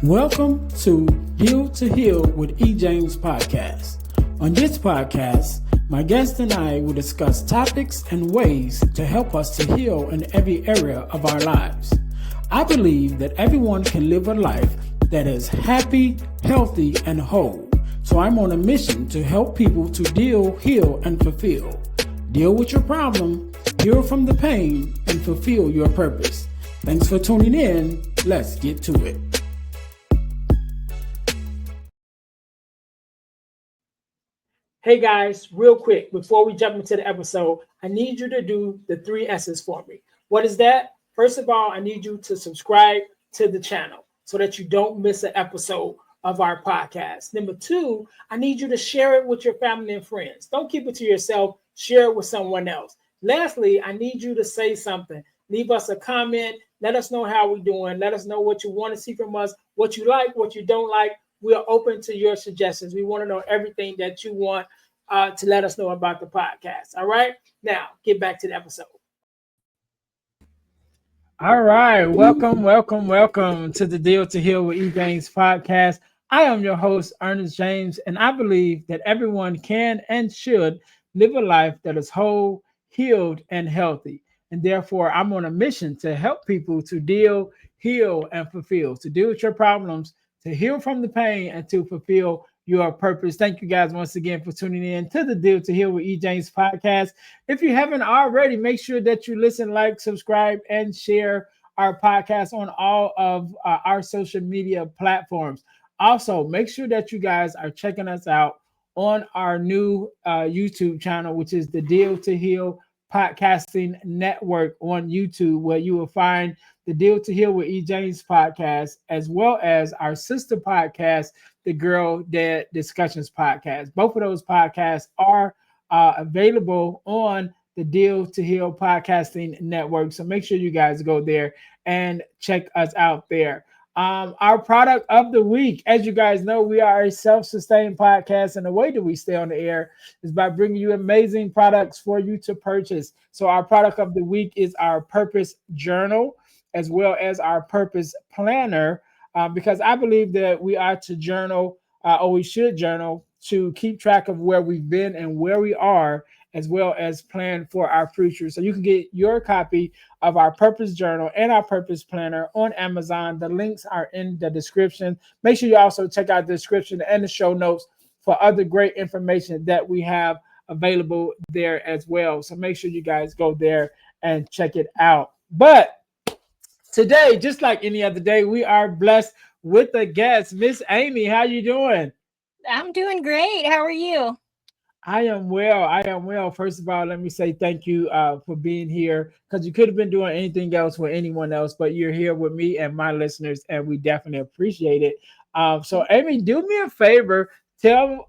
Welcome to Heal to Heal with E. James podcast. On this podcast, my guest and I will discuss topics and ways to help us to heal in every area of our lives. I believe that everyone can live a life that is happy, healthy, and whole. So I'm on a mission to help people to deal, heal, and fulfill. Deal with your problem, heal from the pain, and fulfill your purpose. Thanks for tuning in. Let's get to it. Hey guys, real quick, before we jump into the episode, I need you to do the 3 S's for me. What is that? First of all, I need you to subscribe to the channel so that you don't miss an episode of our podcast. Number 2, I need you to share it with your family and friends. Don't keep it to yourself. Share it with someone else. Lastly, I need you to say something. Leave us a comment. Let us know how we're doing. Let us know what you want to see from us, what you like, what you don't like. We are open to your suggestions. We want to know everything that you want to let us know about the podcast. All right. Now, get back to the episode. All right. Welcome to the Deal to Heal with E. James podcast. I am your host, Ernest James, and I believe that everyone can and should live a life that is whole, healed, and healthy. And therefore, I'm on a mission to help people to deal, heal, and fulfill, to deal with your problems, to heal from the pain, and to fulfill your purpose. Thank you guys once again for tuning in to the Deal to Heal with E. James podcast. If you haven't already, make sure that you listen, like, subscribe, and share our podcast on all of our social media platforms. Also, make sure that you guys are checking us out on our new YouTube channel, which is the Deal to Heal Podcasting Network on YouTube, where you will find the Deal to Heal with E. James podcast, as well as our sister podcast, the Girl Dad Discussions podcast. Both of those podcasts are available on the Deal to Heal Podcasting Network. So make sure you guys go there and check us out there. Our product of the week, as you guys know, we are a self-sustained podcast, and the way that we stay on the air is by bringing you amazing products for you to purchase. So our product of the week is our Purpose Journal, as well as our Purpose Planner, because I believe that we are to journal, or we should journal, to keep track of where we've been and where we are, as well as plan for our future. So you can get your copy of our Purpose Journal and our Purpose Planner on Amazon. The links are in the description. Make sure you also check out the description and the show notes for other great information that we have available there as well. So make sure you guys go there and check it out. But today, just like any other day, we are blessed with a guest, Miss Amy. How you doing? I'm doing great. How are you? I am well. First of all, let me say thank you for being here, because you could have been doing anything else with anyone else, but you're here with me and my listeners, and we definitely appreciate it. So, Amy, do me a favor. Tell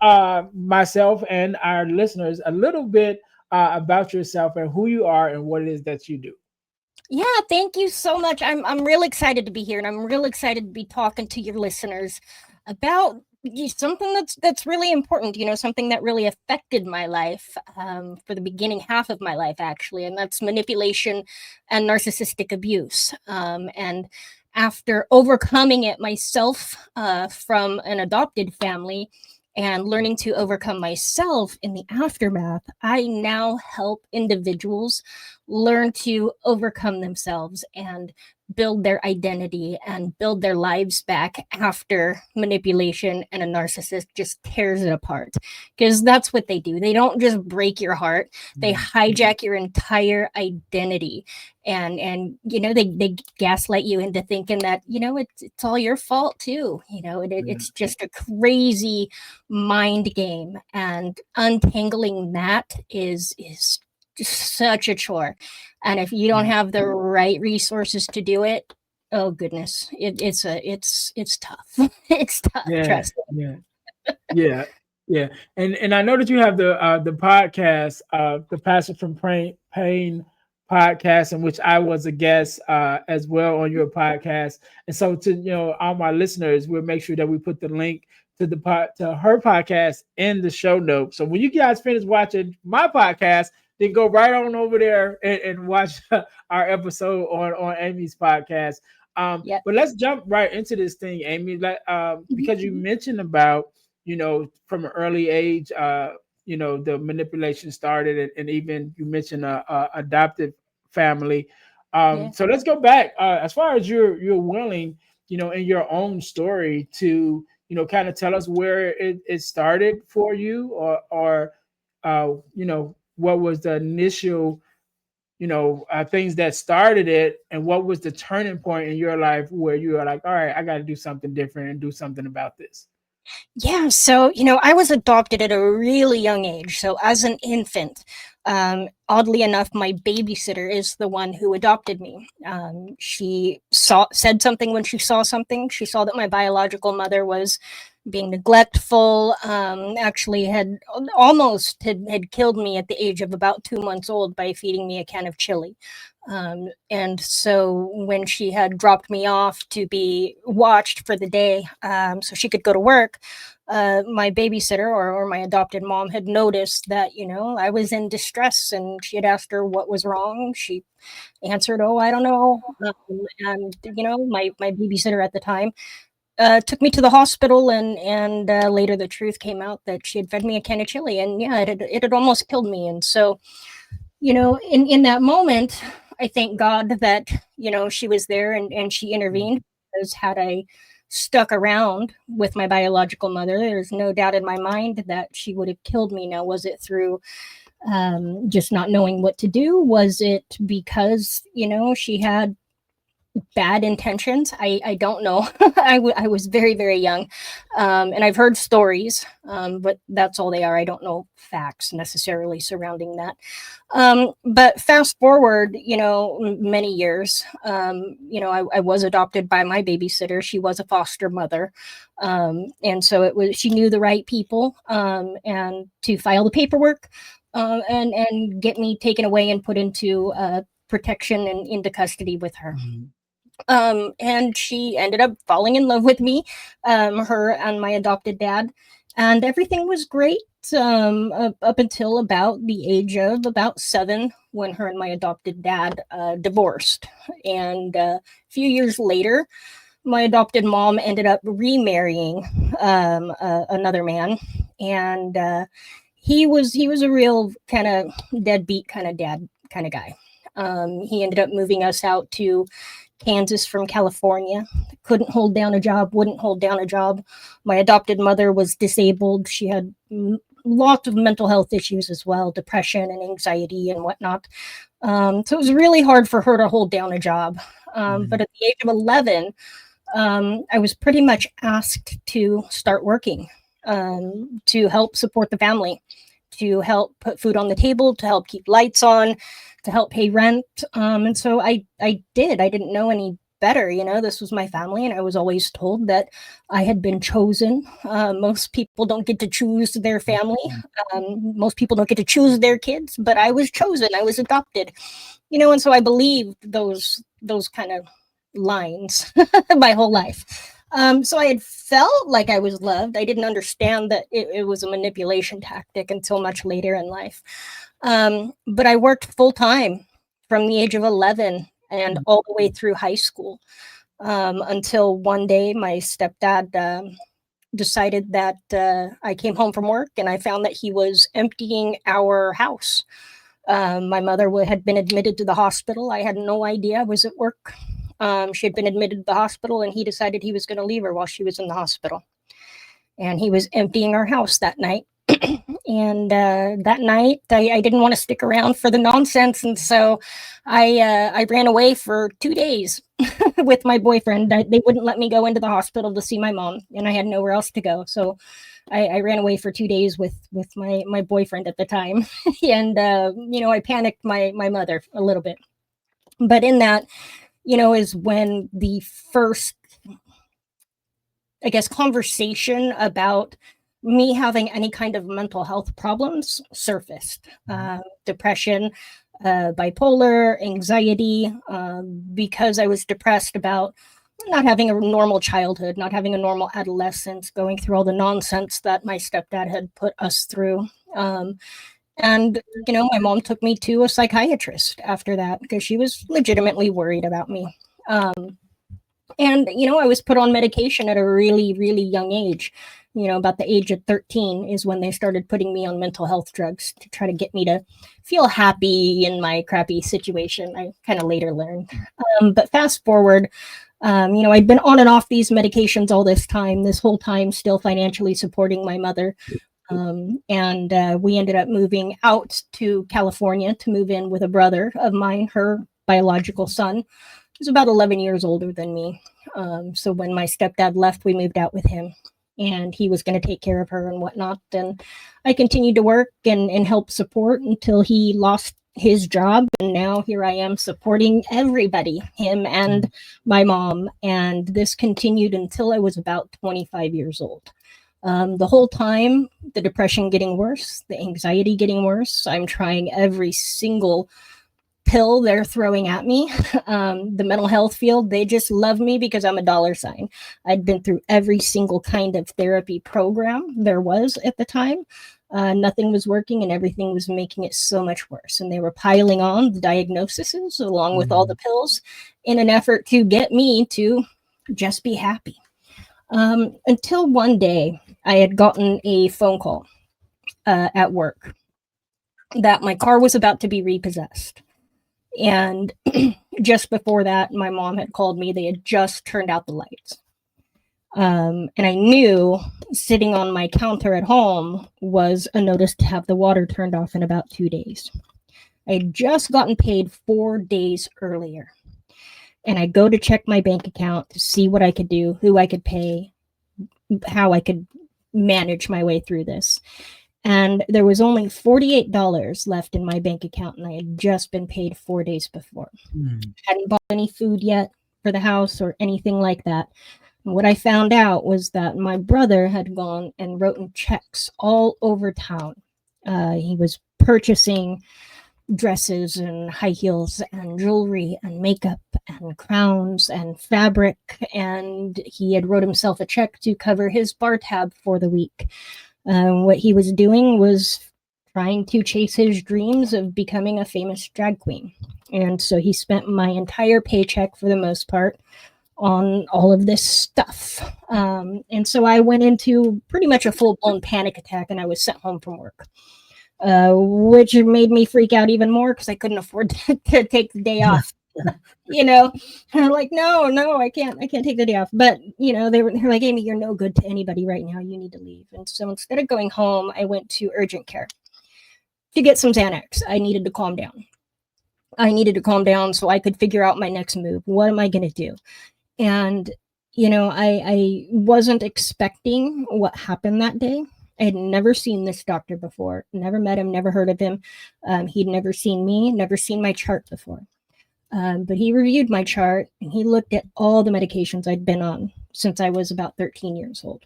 myself and our listeners a little bit about yourself and who you are and what it is that you do. Yeah, thank you so much. I'm real excited to be here, and I'm real excited to be talking to your listeners about something that's really important, something that really affected my life for the beginning half of my life, actually, and that's manipulation and narcissistic abuse. And after overcoming it myself from an adopted family and learning to overcome myself in the aftermath, I now help individuals learn to overcome themselves and build their identity and build their lives back after manipulation and a narcissist just tears it apart. Because that's what they do. They don't just break your heart. They hijack your entire identity. And they gaslight you into thinking that, it's all your fault too. It's just a crazy mind game. And untangling that is just such a chore. And if you don't have the right resources to do it, oh goodness, it's tough. It's tough. Trust me. Yeah. And I know that you have the podcast, the Passion from Pain podcast, in which I was a guest as well on your podcast. And so to all my listeners, we'll make sure that we put the link to her podcast in the show notes. So when you guys finish watching my podcast, then go right on over there and watch our episode on Amy's podcast. Yeah. But let's jump right into this thing, Amy. Because you mentioned about, from an early age, the manipulation started, and even you mentioned a adoptive family. Yeah. So let's go back as far as you're willing, in your own story to, kind of tell us where it started for you, or what was the initial, things that started it, and what was the turning point in your life where you were like, all right, I got to do something different and do something about this. Yeah, so I was adopted at a really young age. So as an infant, oddly enough, my babysitter is the one who adopted me. She said something when she saw something. She saw that my biological mother was being neglectful. Actually, had killed me at the age of about 2 months old by feeding me a can of chili. And so when she had dropped me off to be watched for the day, so she could go to work, my babysitter or my adopted mom had noticed that, I was in distress, and she had asked her what was wrong. She answered, "Oh, I don't know." And, my babysitter at the time took me to the hospital, and later the truth came out that she had fed me a can of chili, and yeah, it had almost killed me. And so, in that moment, I thank God that, she was there, and she intervened, because had I stuck around with my biological mother, there's no doubt in my mind that she would have killed me. Now, was it through just not knowing what to do? Was it because, she had bad intentions? I don't know. I was very, very young. And I've heard stories, but that's all they are. I don't know facts necessarily surrounding that. But fast forward, many years, I was adopted by my babysitter. She was a foster mother. And so she knew the right people, and to file the paperwork, and get me taken away and put into protection and into custody with her. Mhm. And she ended up falling in love with me, her and my adopted dad, and everything was great, up until about the age of about 7, when her and my adopted dad divorced. And a few years later, my adopted mom ended up remarrying another man, and he was a real kind of deadbeat kind of dad kind of guy. He ended up moving us out to Kansas from California. Couldn't hold down a job, wouldn't hold down a job. My adopted mother was disabled. She had lots of mental health issues as well, depression and anxiety and whatnot. So it was really hard for her to hold down a job. But at the age of 11, I was pretty much asked to start working, to help support the family, to help put food on the table, to help keep lights on, to help pay rent. And so I did. I didn't know any better. This was my family, and I was always told that I had been chosen. Most people don't get to choose their family. Most people don't get to choose their kids, but I was chosen. I was adopted. And so I believed those kind of lines my whole life. So I had felt like I was loved. I didn't understand that it was a manipulation tactic until much later in life. But I worked full time from the age of 11 and all the way through high school, until one day my stepdad decided that I came home from work, and I found that he was emptying our house. My mother had been admitted to the hospital. I had no idea I was at work. She had been admitted to the hospital, and he decided he was going to leave her while she was in the hospital. And he was emptying our house that night. And that night, I didn't want to stick around for the nonsense, and so I ran away for 2 days with my boyfriend. They wouldn't let me go into the hospital to see my mom, and I had nowhere else to go. So I ran away for 2 days with my boyfriend at the time, and I panicked my mother a little bit. But in that, is when the first, I guess, conversation about me having any kind of mental health problems surfaced. Depression, bipolar, anxiety, because I was depressed about not having a normal childhood, not having a normal adolescence, going through all the nonsense that my stepdad had put us through. And, my mom took me to a psychiatrist after that, because she was legitimately worried about me. And, I was put on medication at a really, really young age. About the age of 13 is when they started putting me on mental health drugs to try to get me to feel happy in my crappy situation. I kind of later learned. But fast forward, I'd been on and off these medications all this time, this whole time, still financially supporting my mother. And we ended up moving out to California to move in with a brother of mine, her biological son. He was about 11 years older than me. So when my stepdad left, we moved out with him, and he was going to take care of her and whatnot. And I continued to work and help support until he lost his job. And now here I am supporting everybody, him and my mom. And this continued until I was about 25 years old. The whole time, the depression getting worse, the anxiety getting worse. I'm trying every single pill they're throwing at me. The mental health field, they just love me because I'm a dollar sign. I'd been through every single kind of therapy program there was at the time. Nothing was working, and everything was making it so much worse. And they were piling on the diagnoses along with all the pills in an effort to get me to just be happy. Until one day I had gotten a phone call at work that my car was about to be repossessed. And just before that, my mom had called me. They had just turned out the lights. And I knew sitting on my counter at home was a notice to have the water turned off in about 2 days. I had just gotten paid 4 days earlier. And I go to check my bank account to see what I could do, who I could pay, how I could manage my way through this. And there was only $48 left in my bank account, and I had just been paid 4 days before. Hadn't bought any food yet for the house or anything like that. And what I found out was that my brother had gone and written checks all over town. He was purchasing dresses and high heels and jewelry and makeup and crowns and fabric, and he had wrote himself a check to cover his bar tab for the week. What he was doing was trying to chase his dreams of becoming a famous drag queen. And so he spent my entire paycheck, for the most part, on all of this stuff. And so I went into pretty much a full-blown panic attack, and I was sent home from work, which made me freak out even more because I couldn't afford to take the day off. And I'm like, no, I can't take the day off. But, they're like, Amy, you're no good to anybody right now. You need to leave. And so instead of going home, I went to urgent care to get some Xanax. I needed to calm down so I could figure out my next move. What am I going to do? And, I wasn't expecting what happened that day. I had never seen this doctor before, never met him, never heard of him. He'd never seen me, never seen my chart before. But he reviewed my chart, and he looked at all the medications I'd been on since I was about 13 years old.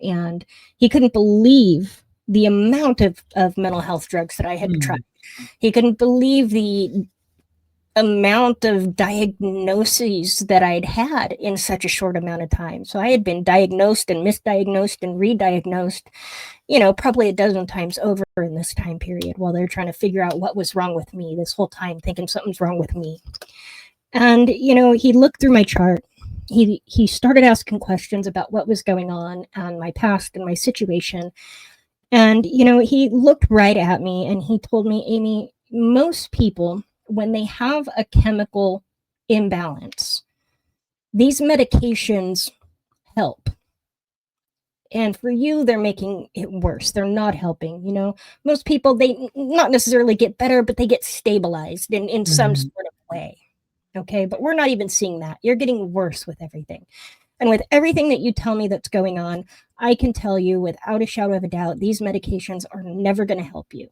And he couldn't believe the amount of mental health drugs that I had tried. He couldn't believe the amount of diagnoses that I'd had in such a short amount of time. So I had been diagnosed and misdiagnosed and re-diagnosed, probably a dozen times over in this time period while they're trying to figure out what was wrong with me this whole time, thinking something's wrong with me. And, he looked through my chart. He started asking questions about what was going on and my past and my situation. And, he looked right at me and he told me, Amy, most people, when they have a chemical imbalance, these medications help. And for you, they're making it worse. They're not helping. Most people, they not necessarily get better, but they get stabilized in some sort of way. Okay. But we're not even seeing that. You're getting worse with everything. And with everything that you tell me that's going on, I can tell you without a shadow of a doubt, these medications are never going to help you.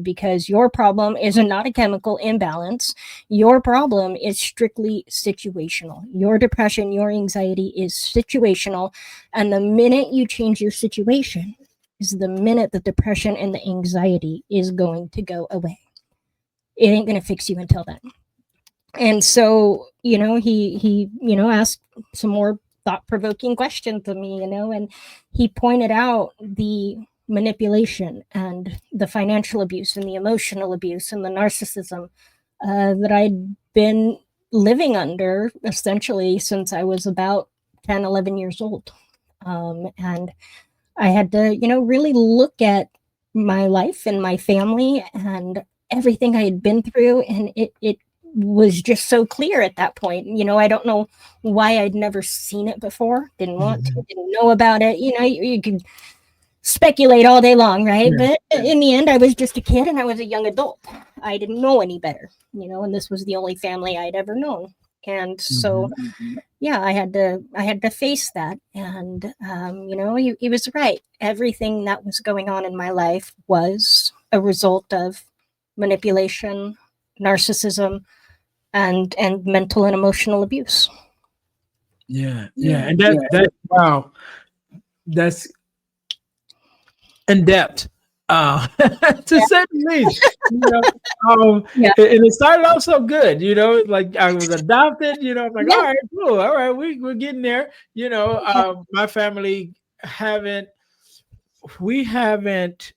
Because your problem is not a chemical imbalance. Your problem is strictly situational. Your depression, your anxiety is situational. And the minute you change your situation is the minute the depression and the anxiety is going to go away. It ain't going to fix you until then. And so, he asked some more thought-provoking questions of me, and he pointed out the manipulation and the financial abuse and the emotional abuse and the narcissism that I'd been living under essentially since I was about 10, 11 years old. And I had to, really look at my life and my family and everything I had been through. And it was just so clear at that point. I don't know why I'd never seen it before, didn't want to, Mhm. didn't know about it. You could speculate all day long, right? Yeah. But in the end, I was just a kid and I was a young adult. I didn't know any better, and this was the only family I'd ever known. And so, Mhm. yeah, I had to face that. And he was right. Everything that was going on in my life was a result of manipulation, narcissism, and mental and emotional abuse. Yeah. Yeah. And that wow, that's in depth, to say the least. You know, Yeah. and it started off so good. Like I was adopted. I'm like, all Yeah. right, cool, all right, we're getting there. My family haven't we haven't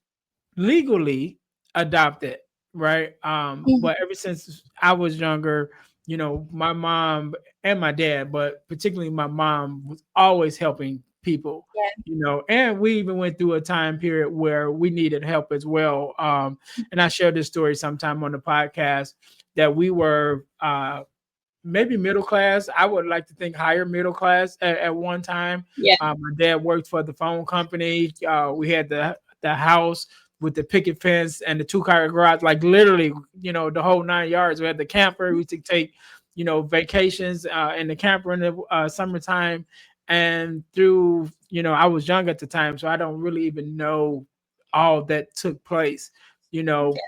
legally adopted, right? Mhm. But ever since I was younger, my mom and my dad, but particularly my mom, was always helping people. And we even went through a time period where we needed help as well. And I shared this story sometime on the podcast that we were maybe middle class. I would like to think higher middle class at one time. Yeah. My dad worked for the phone company. We had the house with the picket fence and the two-car garage, like literally, the whole 9 yards. We had the camper. We used to take, vacations in the camper in the summertime. And through, I was young at the time, so I don't really even know all that took place,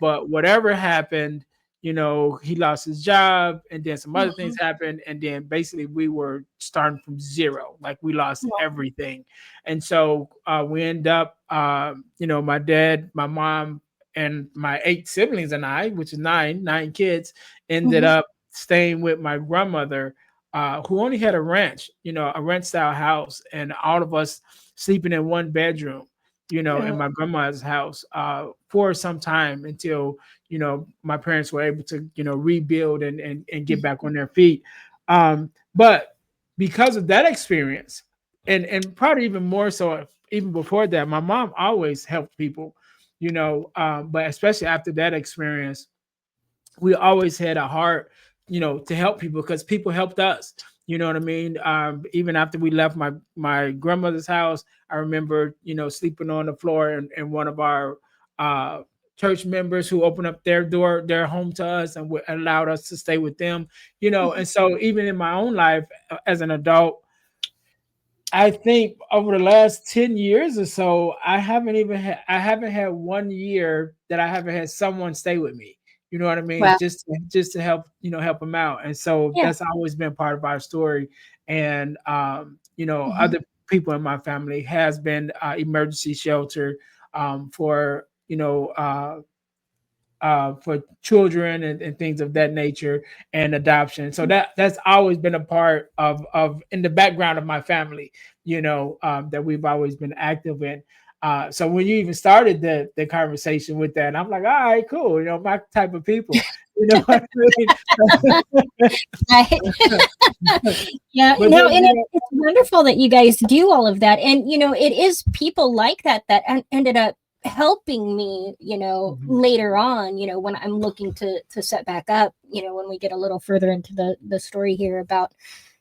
but whatever happened, he lost his job and then some other things Mhm. happened. And then basically we were starting from zero, like we lost Wow. everything. And so we end up, my dad, my mom, and my 8 siblings and I, which is nine kids, ended Mhm. up staying with my grandmother, who only had a ranch style house, and all of us sleeping in one bedroom, in Yeah. my grandma's house for some time until my parents were able to rebuild and get back on their feet. But because of that experience, and probably even more so even before that, my mom always helped people, but especially after that experience, we always had a heart, to help people because people helped us. You know what I mean? Even after we left my grandmother's house, I remember, sleeping on the floor, and one of our uh, church members who opened up their home to us and allowed us to stay with them. And so even in my own life as an adult, I think over the last 10 years or so, I haven't had one year that I haven't had someone stay with me. You know what I mean? Wow. Just to help, help them out. And so Yeah. that's always been part of our story. And Mhm. other people in my family has been emergency shelter for for children and things of that nature, and adoption. So that's always been a part of in the background of my family, that we've always been active in. So when you even started the conversation with that, I'm like, all right, cool, my type of people, what I mean? Right. Yeah, But no, then, and it's wonderful that you guys do all of that. And, it is people like that that ended up helping me, Mhm. later on, when I'm looking to set back up, when we get a little further into the story here about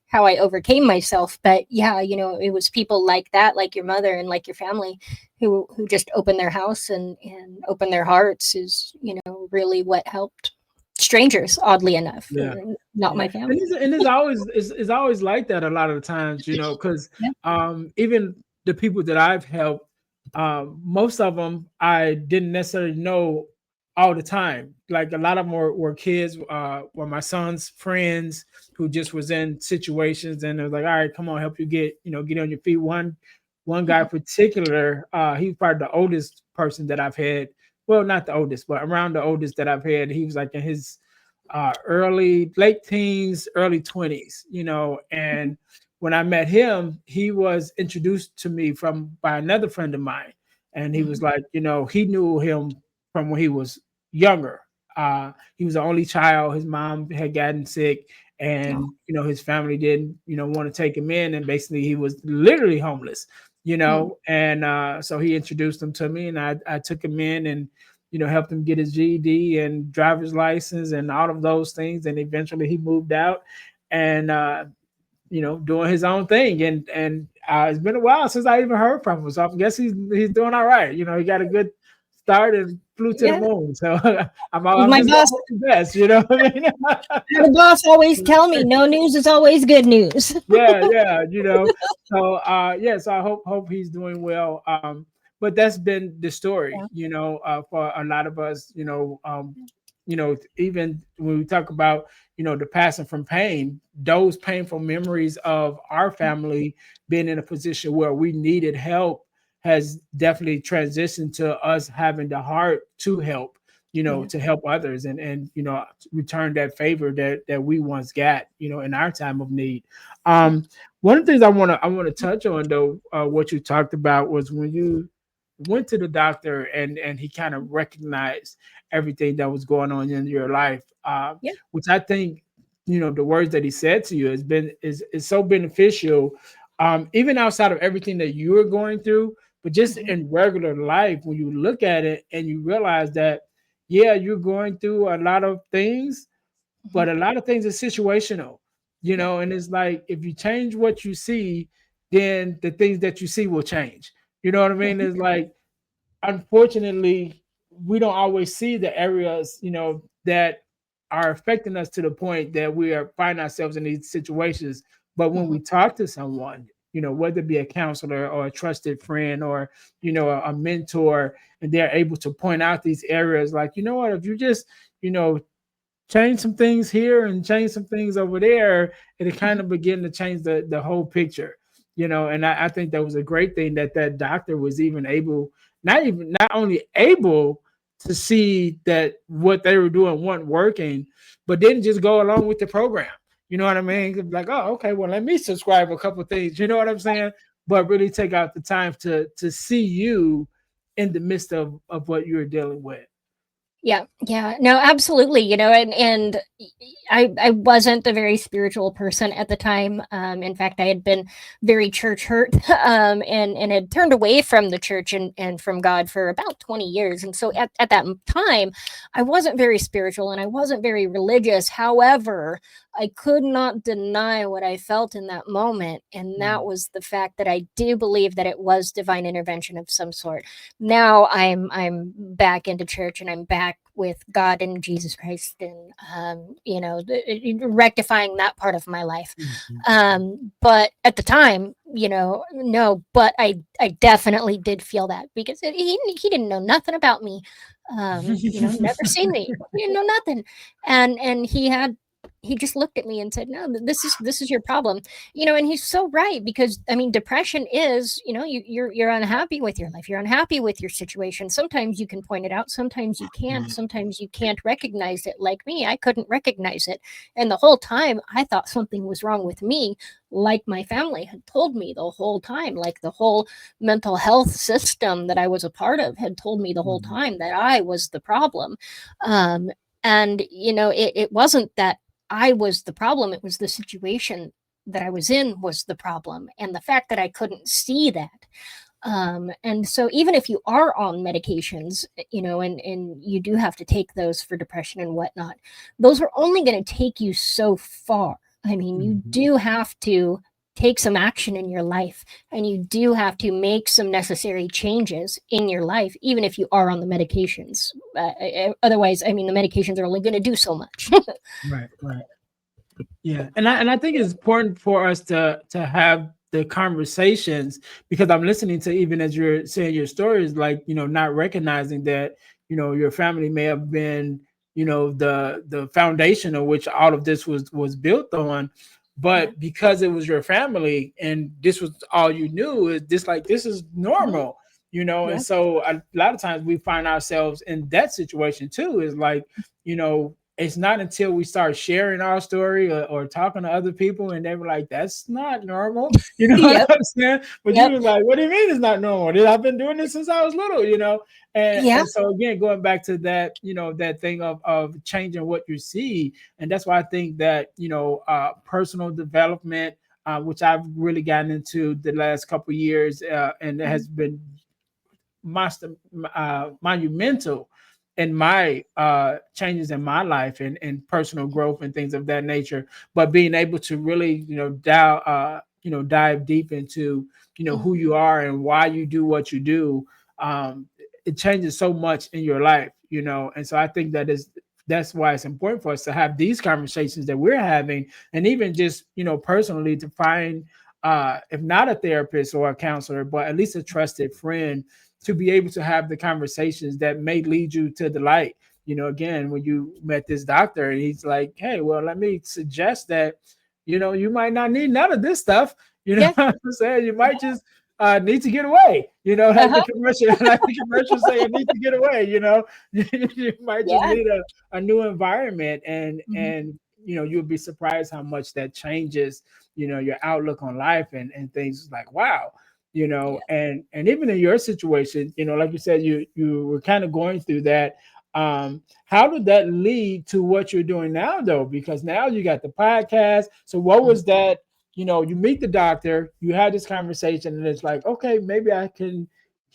how I overcame myself. But yeah, it was people like that, like your mother and like your family, who just opened their house and opened their hearts is, really what helped strangers, oddly enough, Yeah. not Yeah, my and family. it's always like that a lot of the times, because Yeah. even the people that I've helped, most of them I didn't necessarily know all the time. Like a lot of them were kids, were my son's friends who just was in situations, and it was like, all right, come on, help you get on your feet. One guy in particular, he's probably the oldest person that I've had. Well, not the oldest, but around the oldest that I've had. He was like in his late teens, early 20s, and when I met him, he was introduced to me by another friend of mine. And he was Mhm. like, he knew him from when he was younger. He was the only child. His mom had gotten sick, Oh, and his family didn't want to take him in, and basically he was literally homeless. mm, And so he introduced him to me, and I took him in and helped him get his GED and driver's license and all of those things, and eventually he moved out and doing his own thing. And it's been a while since I even heard from him. So I guess he's doing all right. He got a good start and flew to the yeah. moon. So I'm My just gonna boss, hope the best. You know what I mean? the boss always tell me no news is always good news. Yeah, yeah. So yeah. So I hope he's doing well. But that's been the story. Yeah. For a lot of us. Even when we talk about the passing from pain, those painful memories of our family being in a position where we needed help has definitely transitioned to us having the heart to help, Yeah. to help others, and return that favor that we once got, in our time of need. Yeah. One of the things I want to touch on, though, what you talked about was when you went to the doctor and he kind of recognized everything that was going on in your life, Yeah. which I think the words that he said to you is so beneficial, even outside of everything that you're going through, but just Mhm. in regular life, when you look at it and you realize that, yeah, you're going through a lot of things, Mhm. but a lot of things are situational, Yeah. and it's like if you change what you see, then the things that you see will change. You know what I mean? Mhm. It's like, unfortunately, we don't always see the areas, that are affecting us to the point that we are find ourselves in these situations. But when Mhm. we talk to someone, whether it be a counselor or a trusted friend or, a mentor, and they're able to point out these areas, like, what, if you just, you know, change some things here and change some things over there, and it kind Mhm. of begin to change the whole picture. And I think that was a great thing that doctor was even able, not only able to see that what they were doing wasn't working, but didn't just go along with the program. You know what I mean? Like, oh, okay, well, let me subscribe a couple things. You know what I'm saying? But really take out the time to see you in the midst of what you're dealing with. Yeah, yeah, no, absolutely. I wasn't a very spiritual person at the time. In fact, I had been very church hurt, and had turned away from the church and from God for about 20 years. And so at that time, I wasn't very spiritual and I wasn't very religious. However, I could not deny what I felt in that moment, and that Mm. was the fact that I do believe that it was divine intervention of some sort. Now I'm back into church and I'm back with God and Jesus Christ, and rectifying that part of my life. Mhm. But at the time, no, but I definitely did feel that because he didn't know nothing about me. Never seen me, he didn't know nothing, and he just looked at me and said, no, this is your problem. And he's so right, because I mean, depression is, you're unhappy with your life, you're unhappy with your situation. Sometimes you can point it out, sometimes you can't, Mm. sometimes you can't recognize it. Like me, I couldn't recognize it, and the whole time I thought something was wrong with me, like my family had told me the whole time, like the whole mental health system that I was a part of had told me the whole Mhm. time that I was the problem. And it wasn't that I was the problem, it was the situation that I was in was the problem, and the fact that I couldn't see that. And so even if you are on medications, and you do have to take those for depression and whatnot, those are only going to take you so far. I mean, you Mhm. do have to take some action in your life, and you do have to make some necessary changes in your life, even if you are on the medications. Otherwise, I mean, the medications are only going to do so much. Right, right. Yeah, and I think it's important for us to have the conversations, because I'm listening to, even as you're saying your stories, like, not recognizing that, your family may have been, the foundation of which all of this was built on, Yeah. but because it was your family and this was all you knew, is this, like, this is Mhm. normal, and Yeah. so a lot of times we find ourselves in that situation too, is like, you know it's not until we start sharing our story or talking to other people and they were like, that's not normal. You know what Yep. I'm saying? But you Yep. were like, what do you mean it's not normal? I've been doing this since I was little, you know? Yeah. And so again, going back to that, you know, that thing of changing what you see. And that's why I think that, you know, personal development, which I've really gotten into the last couple of years, and it Mhm. has been master monumental in my changes in my life and personal growth and things of that nature. But being able to really, you know, dive deep into, you know, who Mhm. you are and why you do what you do, um, it changes so much in your life, you know. And so I think that's why it's important for us to have these conversations that we're having, and even just, you know, personally to find, if not a therapist or a counselor, but at least a trusted friend to be able to have the conversations that may lead you to the light. You know, again, when you met this doctor and he's like, hey, well, let me suggest that, you know, you might not need none of this stuff. You know Yeah. what I'm saying? You might just need to get away, you know, like Uh-huh. the commercial, like the commercial say, need to get away, you know. You might just Yeah. need a new environment, Mhm. and you know, you'll be surprised how much that changes, you know, your outlook on life and things like, wow, you know. Yeah. And even in your situation, you know, like you said, you were kind of going through that. How did that lead to what you're doing now though? Because now you got the podcast. So what Mhm. was that? You know, you meet the doctor, you had this conversation, and it's like, okay, maybe I can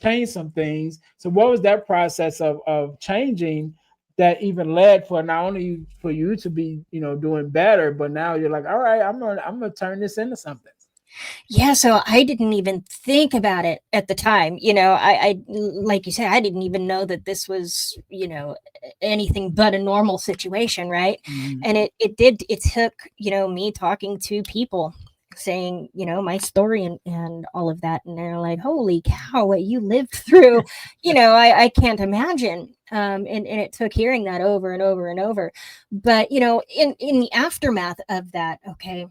change some things. So what was that process of changing that even led for not only for you to be, you know, doing better, but now you're like, all right, I'm gonna turn this into something. Yeah, so I didn't even think about it at the time. Like you said, I didn't even know that this was, anything but a normal situation, right? Mhm. And it took, me talking to people saying, my story and all of that. And they're like, holy cow, what you lived through, I can't imagine. And it took hearing that over and over and over. But, in the aftermath of that, okay,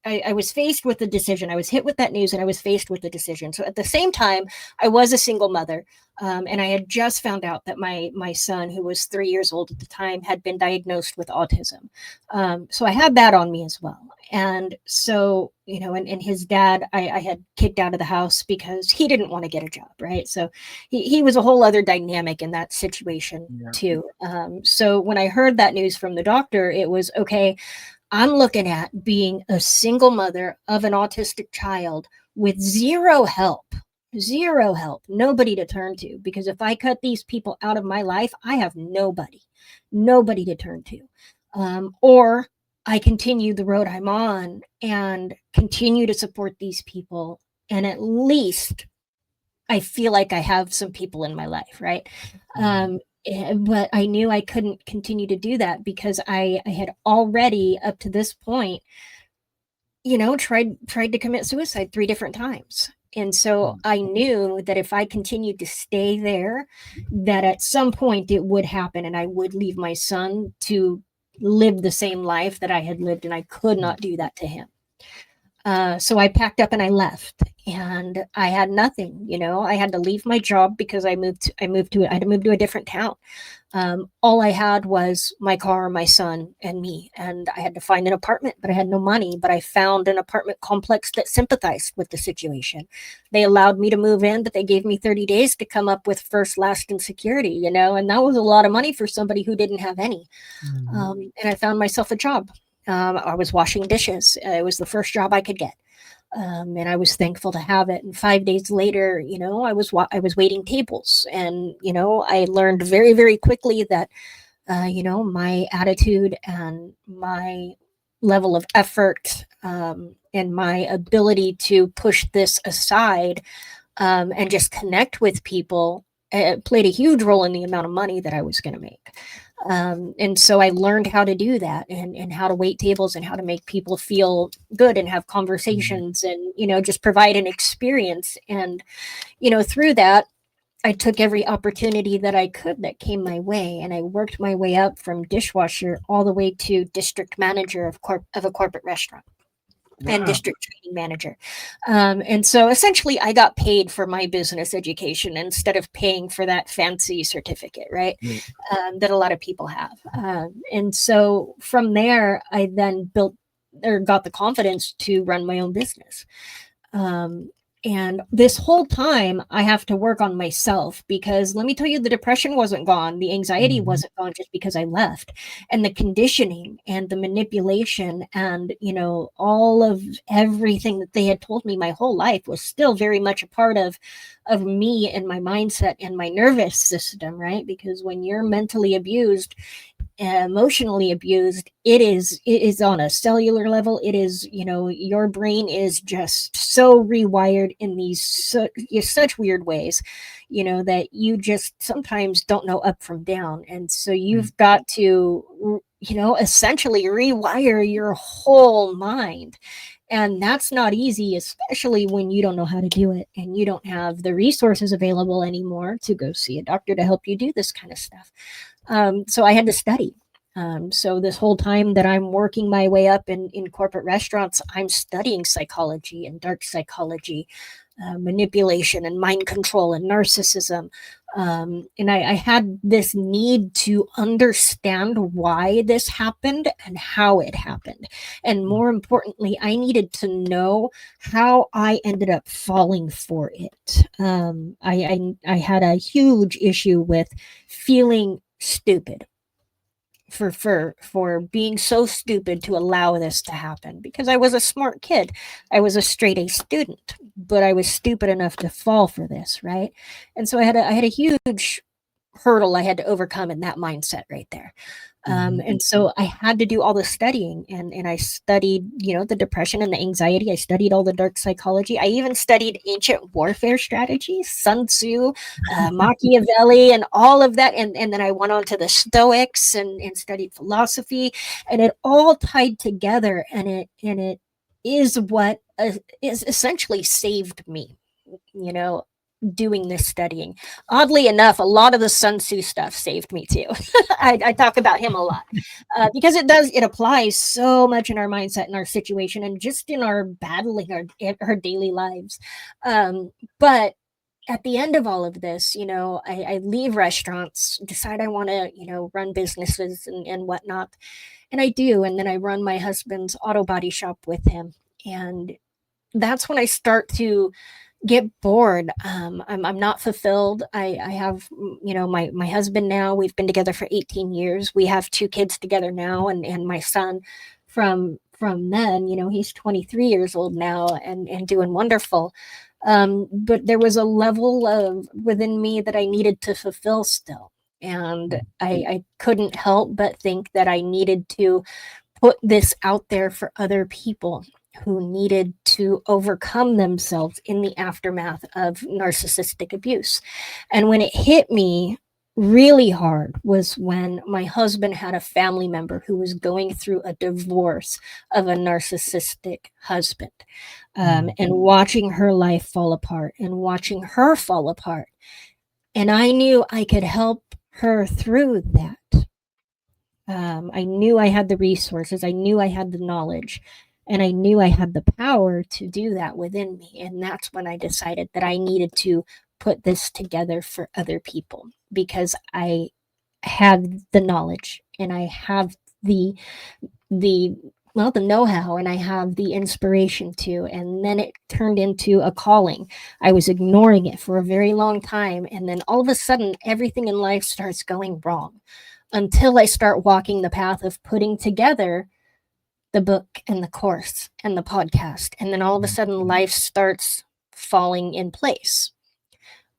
I was faced with a decision. I was hit with that news and I was faced with a decision. So at the same time, I was a single mother. And I had just found out that my son, who was 3 years old at the time, had been diagnosed with autism. So I had that on me as well. And so, and his dad, I had kicked out of the house because he didn't want to get a job, right? So he was a whole other dynamic in that situation Yeah. too. So when I heard that news from the doctor, it was okay. I'm looking at being a single mother of an autistic child with zero help, nobody to turn to. Because if I cut these people out of my life, I have nobody to turn to. Or I continue the road I'm on and continue to support these people. And at least I feel like I have some people in my life, right? Mhm. But I knew I couldn't continue to do that because I had already up to this point, tried to commit suicide 3 different times. And so Mhm. I knew that if I continued to stay there, that at some point it would happen and I would leave my son to live the same life that I had lived, and I could not do that to him. So I packed up and I left, and I had nothing. I had to leave my job because I had to move to a different town. All I had was my car, my son, and me, and I had to find an apartment, but I had no money. But I found an apartment complex that sympathized with the situation. They allowed me to move in, but they gave me 30 days to come up with first, last, and security. And that was a lot of money for somebody who didn't have any. Mhm. And I found myself a job. I was washing dishes. It was the first job I could get, and I was thankful to have it. And 5 days later, I was waiting tables, and I learned very very quickly that my attitude and my level of effort, and my ability to push this aside, and just connect with people, played a huge role in the amount of money that I was going to make. And so I learned how to do that, and how to wait tables and how to make people feel good and have Mhm. conversations and, just provide an experience. And, through that, I took every opportunity that I could that came my way. And I worked my way up from dishwasher all the way to district manager of a corporate restaurant. and Wow. district training manager. And so essentially I got paid for my business education instead of paying for that fancy certificate, right? Yeah. That a lot of people have. And so from there, I then built or got the confidence to run my own business. Um, and this whole time, I have to work on myself because let me tell you, the depression wasn't gone. The anxiety Mhm. wasn't gone just because I left. And the conditioning and the manipulation and, all of everything that they had told me my whole life was still very much a part of me and my mindset and my nervous system, right? Because when you're mentally abused, emotionally abused, it is on a cellular level. It is, your brain is just so rewired in such weird ways, that you just sometimes don't know up from down. And so Mm. you've got to, essentially rewire your whole mind. And that's not easy, especially when you don't know how to do it and you don't have the resources available anymore to go see a doctor to help you do this kind of stuff. So I had to study. So this whole time that I'm working my way up in corporate restaurants, I'm studying psychology and dark psychology, manipulation and mind control and narcissism. And I had this need to understand why this happened and how it happened. And Mm. more importantly, I needed to know how I ended up falling for it. I had a huge issue with feeling stupid for being so stupid to allow this to happen because I was a smart kid. I was a straight A student, but I was stupid enough to fall for this, right? And so I had a huge hurdle I had to overcome in that mindset right there. Mhm. And so I had to do all the studying and I studied, the depression and the anxiety. I studied all the dark psychology. I even studied ancient warfare strategies, Sun Tzu, Machiavelli, and all of that. And then I went on to the Stoics and studied philosophy, and it all tied together. And it is what is essentially saved me, you know, doing this studying. Oddly enough, a lot of the Sun Tzu stuff saved me too. I talk about him a lot because it applies so much in our mindset, in our situation, and just in our battling our daily lives. But at the end of all of this, I leave restaurants, decide I want to, run businesses and whatnot. And I do. And then I run my husband's auto body shop with him. And that's when I start to get bored. I'm not fulfilled. I have, my husband now, we've been together for 18 years. We have two kids together now. And my son from then, he's 23 years old now and doing wonderful. But there was a level of within me that I needed to fulfill still. And I couldn't help but think that I needed to put this out there for other people who needed to overcome themselves in the aftermath of narcissistic abuse. And when it hit me really hard was when my husband had a family member who was going through a divorce of a narcissistic husband, Mm. and watching her life fall apart and watching her fall apart. And I knew I could help her through that. I knew I had the resources, I knew I had the knowledge, and I knew I had the power to do that within me. And that's when I decided that I needed to put this together for other people because I have the knowledge and I have the the the know-how and I have the inspiration to. And then it turned into a calling. I was ignoring it for a very long time, and then all of a sudden everything in life starts going wrong until I start walking the path of putting together the book and the course and the podcast. And then all of a Mm. sudden, life starts falling in place.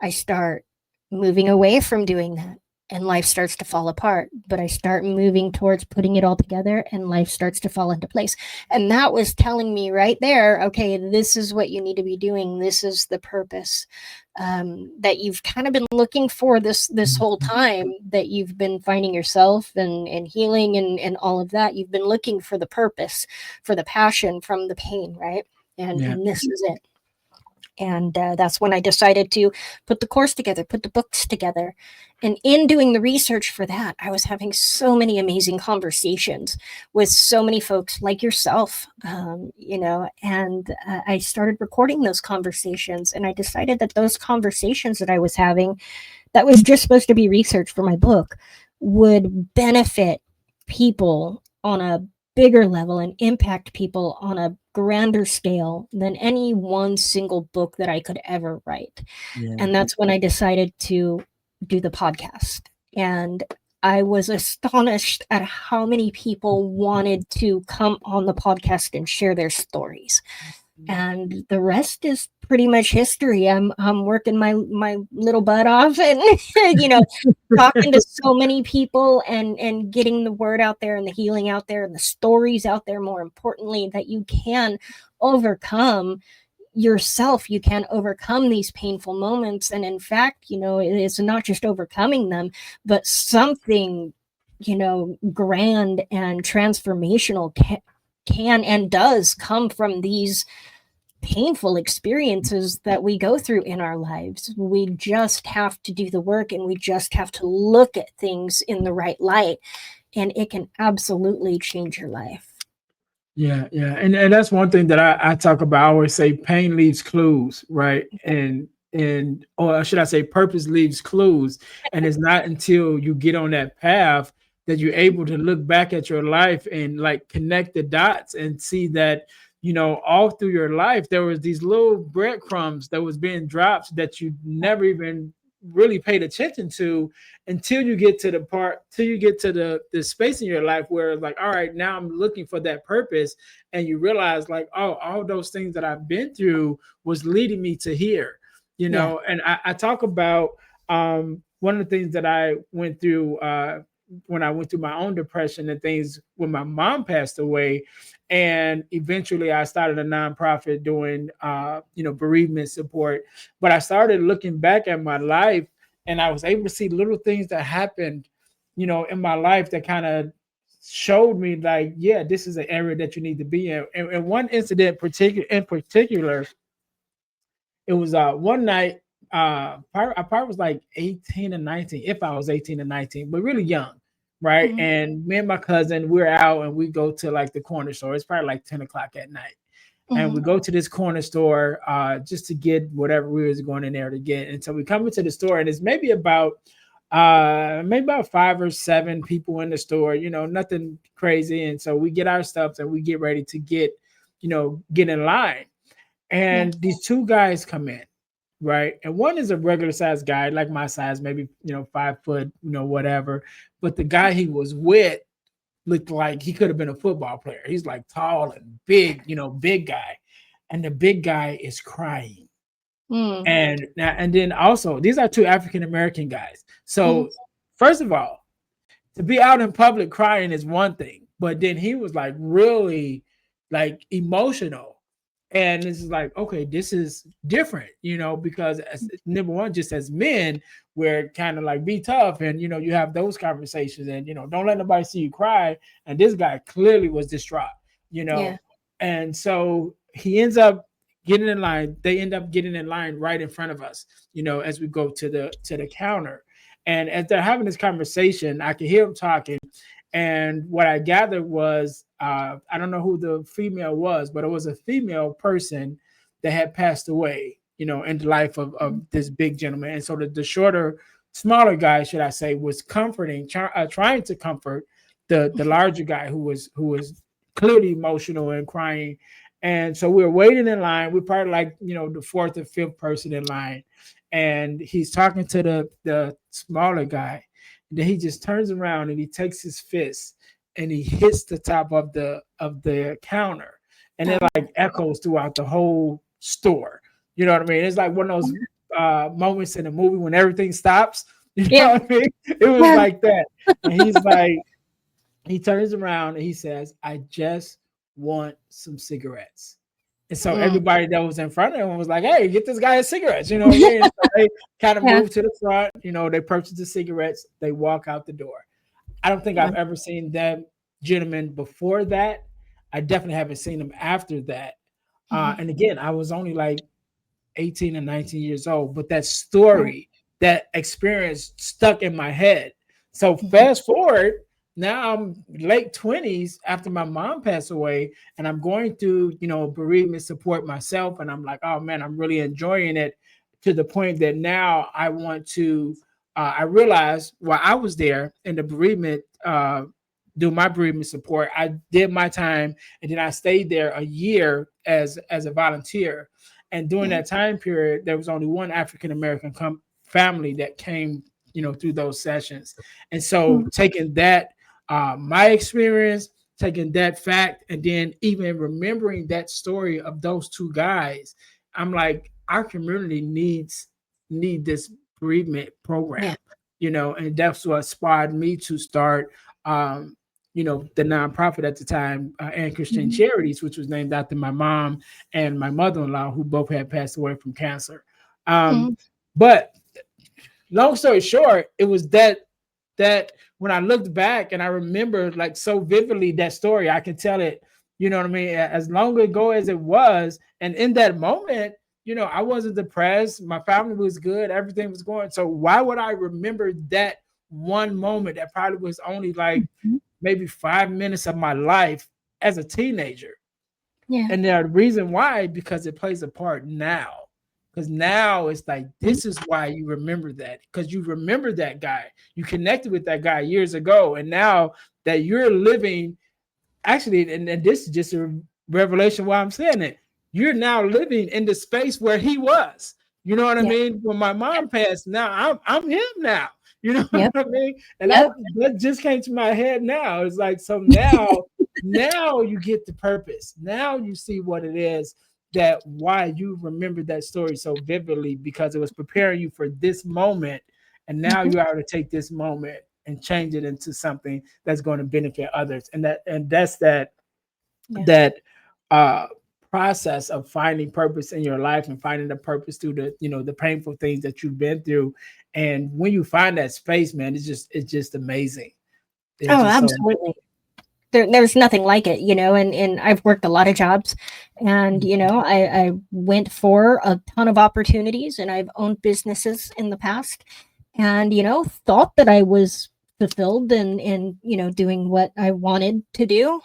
I start moving away from doing that and life starts to fall apart. But I start moving towards putting it all together and life starts to fall into place. And that was telling me right there, okay, this is what you need to be doing. This is the purpose that you've kind of been looking for this whole Mhm. time that you've been finding yourself and healing and all of that. You've been looking for the purpose, for the passion from the pain, right? And Yeah. and this is it. And that's when I decided to put the course together, put the books together. And in doing the research for that, I was having so many amazing conversations with so many folks like yourself, and I started recording those conversations. And I decided that those conversations that I was having, that was just supposed to be research for my book, would benefit people on a bigger level and impact people on a grander scale than any one single book that I could ever write. Yeah. And that's when I decided to do the podcast. And I was astonished at how many people wanted to come on the podcast and share their stories. And the rest is pretty much history. I'm working my little butt off, and you know, talking to so many people, and getting the word out there, and the healing out there, and the stories out there, more importantly, that you can overcome yourself. You can overcome these painful moments. And in fact, it's not just overcoming them, but something, grand and transformational can and does come from these painful experiences that we go through in our lives. We just have to do the work, and we just have to look at things in the right light, and it can absolutely change your life. Yeah, yeah, and that's one thing that I talk about. I always say pain leaves clues, right? And or should I say, purpose leaves clues. And it's not until you get on that path that you're able to look back at your life and like connect the dots and see that all through your life there was these little breadcrumbs that was being dropped that you never even really paid attention to until you get to the part till you get to the space in your life where it's like, all right, now I'm looking for that purpose. And you realize like, oh, all those things that I've been through was leading me to here. Yeah. And I talk about one of the things that I went through when I went through my own depression and things when my mom passed away. And eventually I started a nonprofit doing bereavement support. But I started looking back at my life, and I was able to see little things that happened, in my life that kind of showed me like, yeah, this is an area that you need to be in. And one incident in particular, it was one night. I probably was like 18 or 19, if I was 18 or 19, but really young, right? Mhm. And me and my cousin, we're out and we go to like the corner store. It's probably like 10 o'clock at night. And we Mhm. go to this corner store just to get whatever we was going in there to get. And so we come into the store, and it's maybe about 5 or 7 people in the store, nothing crazy. And so we get our stuff and we get ready to get in line. Yeah. And these two guys come in, right? And one is a regular sized guy, like my size, maybe 5 foot, whatever. But the guy he was with looked like he could have been a football player. He's like tall and big, big guy. And the big guy is crying. Mm. And then also these are two African American guys. Mhm. So first of all, to be out in public crying is one thing, but then he was like really like emotional. And this is like, okay, this is different, because as number one, just as men, we're kind of like be tough, and you have those conversations, and don't let nobody see you cry. And this guy clearly was distraught, you Yeah. know, and so he ends up getting in line. They end up getting in line right in front of us, as we go to the counter. And as they're having this conversation, I can hear them talking. And what I gathered was, I don't know who the female was, but it was a female person that had passed away, in the life of this big gentleman. And so the shorter, smaller guy, should I say, was trying to comfort the larger guy who was clearly emotional and crying. And so we were waiting in line. We're probably like, the fourth or fifth person in line. And he's talking to the smaller guy. And then he just turns around and he takes his fist and he hits the top of the counter, and it Oh. like echoes throughout the whole store. You know what I mean? It's like one of those moments in a movie when everything stops. You know Yeah. what I mean? It was Yeah. like that. And he's like, he turns around and he says, "I just want some cigarettes." And so Mm. everybody that was in front of him was like, "Hey, get this guy a cigarettes." You know what I mean? So they kind of Yeah. move to the front. They purchase the cigarettes. They walk out the door. I don't think Yeah. I've ever seen that gentleman before that. I definitely haven't seen him after that. Mhm. And again, I was only like 18 and 19 years old, but that Right. story, that experience stuck in my head. So Mhm. fast forward, now I'm late 20s after my mom passed away, and I'm going through, bereavement support myself. And I'm like, oh man, I'm really enjoying it, to the point that now I want to, I realized while I was there in the bereavement, do my bereavement support, I did my time, and then I stayed there a year as a volunteer. And during Yeah. that time period, there was only one African American family that came, through those sessions. And so Mhm. taking that, my experience, taking that fact, and then even remembering that story of those two guys, I'm like, our community need this bereavement Yeah. program, and that's what inspired me to start, um, the nonprofit at the time, and Christian Mhm. Charities, which was named after my mom and my mother-in-law, who both had passed away from cancer. Mhm. But long story short, it was that when I looked back and I remember like so vividly that story, I can tell it, what I mean, as long ago as it was. And in that moment, I wasn't depressed. My family was good. Everything was going. So why would I remember that one moment that probably was only like Mhm. maybe 5 minutes of my life as a teenager? Yeah. And the reason why, because it plays a part now. Because now it's like, Mhm. this is why you remember that. Because you remember that guy. You connected with that guy years ago. And now that you're living, actually, and this is just a revelation why I'm saying it. You're now living in the space where he was. You know what I Yeah. mean? When my Yeah. mom passed, now I'm him now. You know what Yep. I mean? And Yep. that just came to my head now. It's like, so now you get the purpose. Now you see what it is, that why you remember that story so vividly, because it was preparing you for this moment. And now Mhm. you are to take this moment and change it into something that's going to benefit others. And that's Yeah. that uh process of finding purpose in your life, and finding the purpose through the painful things that you've been through. And when you find that space, man, it's just amazing. It's Oh, just so. absolutely. There's nothing like it, and I've worked a lot of jobs, and I went for a ton of opportunities, and I've owned businesses in the past, and thought that I was fulfilled and doing what I wanted to do,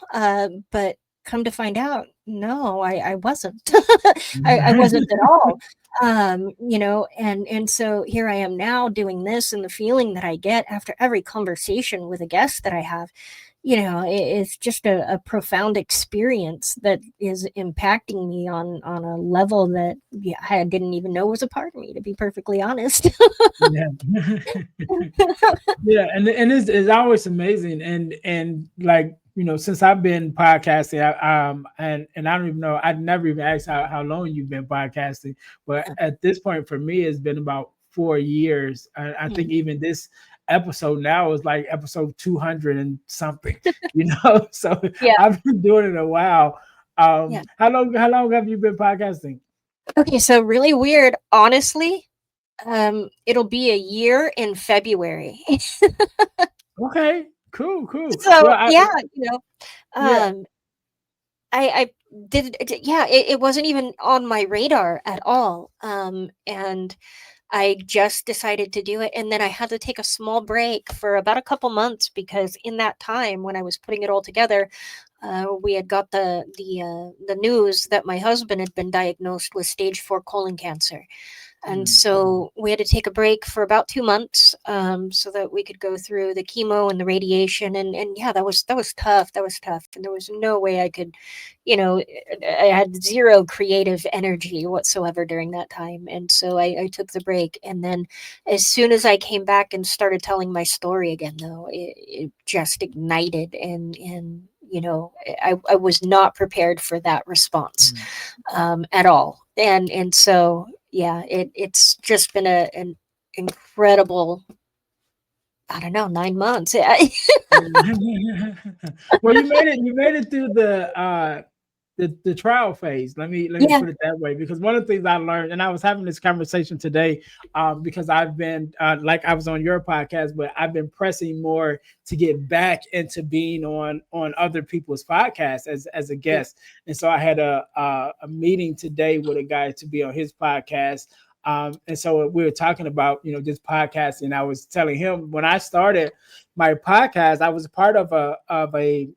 but come to find out, no, I wasn't. I wasn't at all. And so here I am now doing this, and the feeling that I get after every conversation with a guest that I have, it's just a profound experience that is impacting me on a level that, yeah, I didn't even know was a part of me, to be perfectly honest. Yeah. Yeah, and it's always amazing. And like, since I've been podcasting, and I don't even know, I'd never even asked how long you've been podcasting, but at this point for me it's been about 4 years. I think Mm. even this episode now is like episode 200 and something, so Yeah, I've been doing it a while. yeah. How long have you been podcasting? Okay, so really weird, honestly, it'll be a year in February. Okay, cool. So, Well, yeah, yeah. um, I yeah, it wasn't even on my radar at all, and I just decided to do it, and then I had to take a small break for about a couple months because in that time when I was putting it all together, we had got the news that my husband had been diagnosed with stage 4 colon cancer. And Mm. so we had to take a break for about 2 months, so that we could go through the chemo and the radiation. And yeah, that was tough. That was tough. And there was no way I could, I had zero creative energy whatsoever during that time. And so I took the break. And then as soon as I came back and started telling my story again, though, it just ignited. And I was not prepared for that response, Mm. at all. And so yeah, it's just been an incredible, I don't know, 9 months. Well, you made it. You made it through the the trial phase. Let me Yeah. put it that way, because one of the things I learned, and I was having this conversation today, because I've been like I was on your podcast, but I've been pressing more to get back into being on other people's podcasts as a Yeah. guest. And so I had a meeting today with a guy to be on his podcast. And so we were talking about, this podcast, and I was telling him when I started my podcast, I was a part of a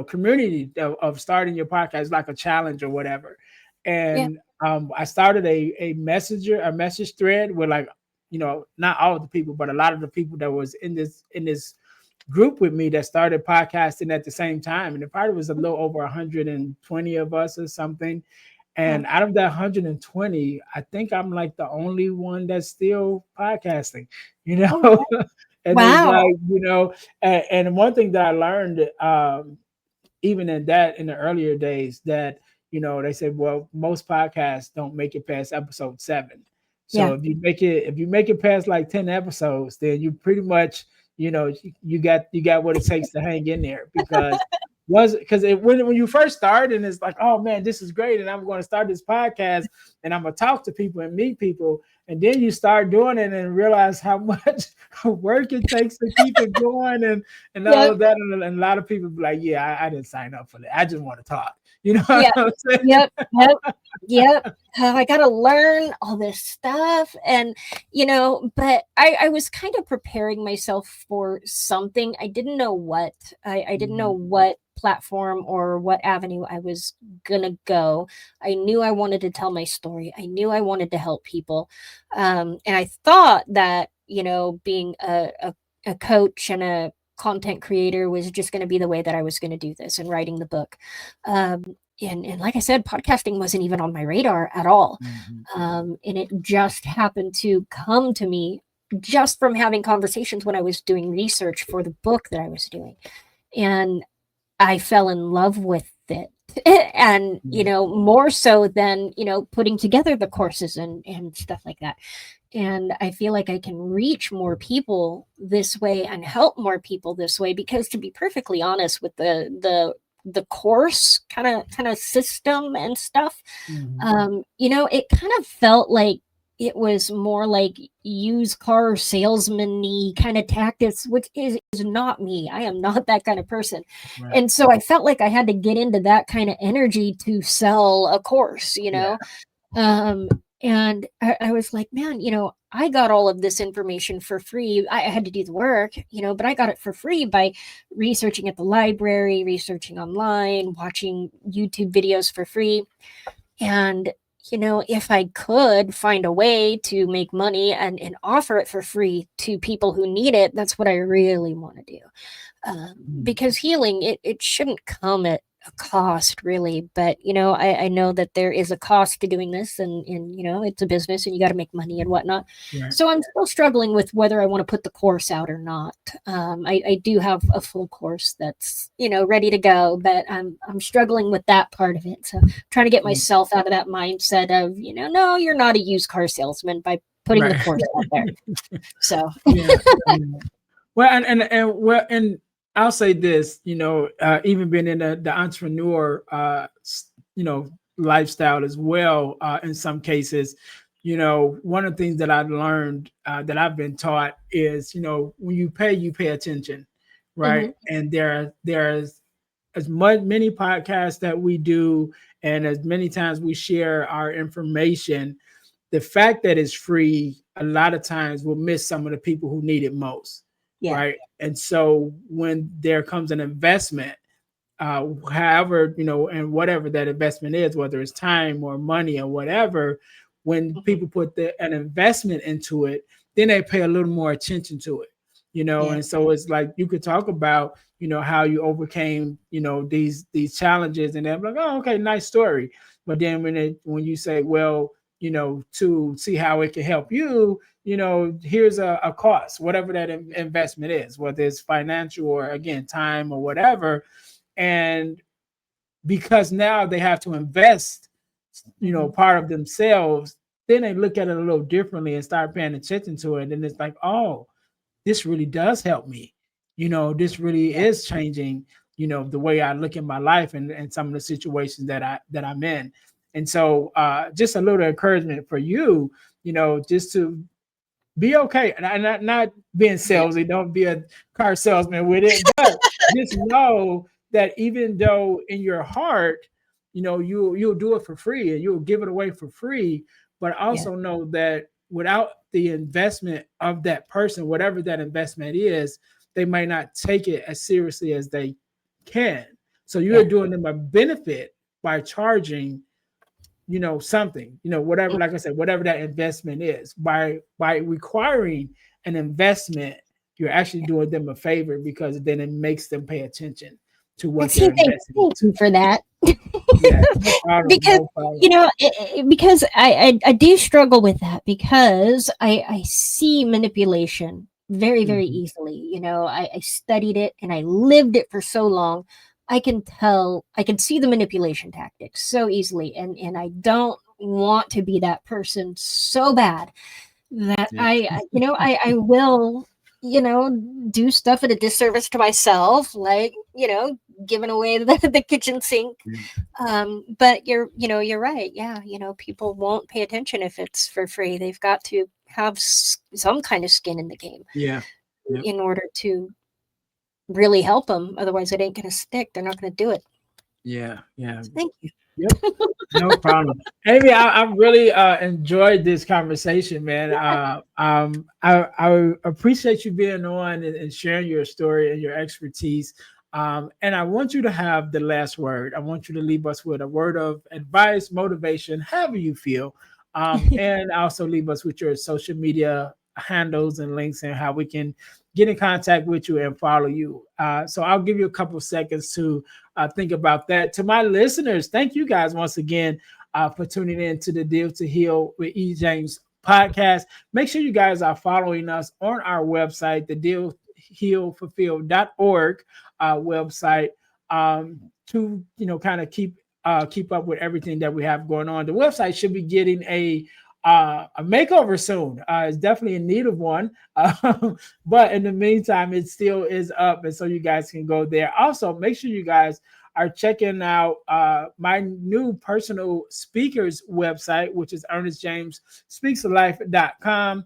community of starting your podcast, like a challenge or whatever. Yeah. And I started a message thread with, like, not all of the people, but a lot of the people that was in this group with me that started podcasting at the same time. And the party was a little over 120 of us or something. Wow. And out of that 120, I think I'm like the only one that's still podcasting, you Oh, know. And it's wow. like, and one thing that I learned, even in the earlier days, that they said, well, most podcasts don't make it past episode 7. Yeah. So if you make it past like 10 episodes, then you pretty much, you got what it takes to hang in there. Because when you first start, and it's like, oh man, this is great, and I'm going to start this podcast, and I'm going to talk to people and meet people, and then you start doing it and realize how much work it takes to keep it going, and all Yep. of that. And a lot of people be like, yeah, I didn't sign up for that. I just want to talk. You know what Yeah. I'm saying? Yep. Yep. Yep. I got to learn all this stuff. And, but I was kind of preparing myself for something. I didn't know what. I didn't know Mhm. what platform or what avenue I was going to go. I knew I wanted to tell my story. I knew I wanted to help people. And I thought that, being a coach and a content creator was just going to be the way that I was going to do this, and writing the book. And like I said, podcasting wasn't even on my radar at all. Mhm. And it just happened to come to me just from having conversations when I was doing research for the book that I was doing. And I fell in love with it. And, Yeah. more so than, putting together the courses and stuff like that. And I feel like I can reach more people this way and help more people this way, because, to be perfectly honest, with the course kind of system and stuff, Mhm. it kind of felt like it was more like used car salesman-y kind of tactics, which is not me. I am not that kind of person. Right. And so I felt like I had to get into that kind of energy to sell a course, Yeah. um, and I was like, man, I got all of this information for free. I had to do the work, but I got it for free by researching at the library, researching online, watching YouTube videos for free. And, if I could find a way to make money and offer it for free to people who need it, that's what I really want to do. Mhm. Because healing, it shouldn't come at a cost, really. But I know that there is a cost to doing this, and it's a business, and you got to make money and whatnot. Right. So I'm still struggling with whether I want to put the course out or not. I do have a full course that's ready to go, but I'm struggling with that part of it. So trying to get Yeah. myself out of that mindset of, no, you're not a used car salesman, by putting the Right. course out there. So Yeah. Yeah. Well, and I'll say this, even being in the entrepreneur, lifestyle as well, in some cases, one of the things that I've learned, that I've been taught is, when you pay attention, right? mhm, And there's as many podcasts that we do, and as many times we share our information, the fact that it's free, a lot of times we'll miss some of the people who need it most, yeah, right? And so when there comes an investment, however, and whatever that investment is, whether it's time or money or whatever, when mhm, people put an investment into it, then they pay a little more attention to it, yeah, and so it's like you could talk about, how you overcame, these challenges, and they're like, oh, okay, nice story. But then when you say, well, to see how it can help you, here's a cost, whatever that investment is, whether it's financial or, again, time or whatever. And because now they have to invest, mhm, part of themselves, then they look at it a little differently and start paying attention to it. And it's like, oh, this really does help me. This really yeah, is changing the way I look at my life and some of the situations that I'm in. And so just a little encouragement for you, just to be okay, and not being Yeah. salesy. Don't be a car salesman with it, but just know that even though in your heart, you'll do it for free and you'll give it away for free, but Yeah. also know that without the investment of that person, whatever that investment is, they might not take it as seriously as they can. So you're Yeah. doing them a benefit by charging something, whatever, like I said, whatever that investment is, by requiring an investment, you're actually doing them a favor, because then it makes them pay attention to And what see, they're investing thank into. you for that. Yeah, no problem, Because no problem. because I do struggle with that, because I see manipulation very, very Mhm. easily. I studied it and I lived it for so long. I can see the manipulation tactics so easily, and I don't want to be that person so bad that Yeah. I will, do stuff at a disservice to myself, like, giving away the kitchen sink. But you're right. Yeah, people won't pay attention if it's for free. They've got to have some kind of skin in the game Yeah. Yep. in order to really help them. Otherwise, it ain't gonna stick. They're not gonna do it. Yeah. Yeah. So thank you. Yep. No problem. Amy, I really enjoyed this conversation, man. I appreciate you being on and sharing your story and your expertise. And I want you to have the last word. I want you to leave us with a word of advice, motivation, however you feel. And also leave us with your social media handles and links and how we can get in contact with you and follow you. So I'll give you a couple of seconds to think about that. To my listeners, thank you guys once again for tuning in to the Deal to Heal with E. James podcast. Make sure you guys are following us on our website, the dealhealfulfill.org website, to kind of keep up with everything that we have going on. The website should be getting a makeover soon. It's definitely in need of one. But in the meantime, it still is up. And so you guys can go there. Also, make sure you guys are checking out my new personal speakers website, which is ernestjamesspeaksalife.com,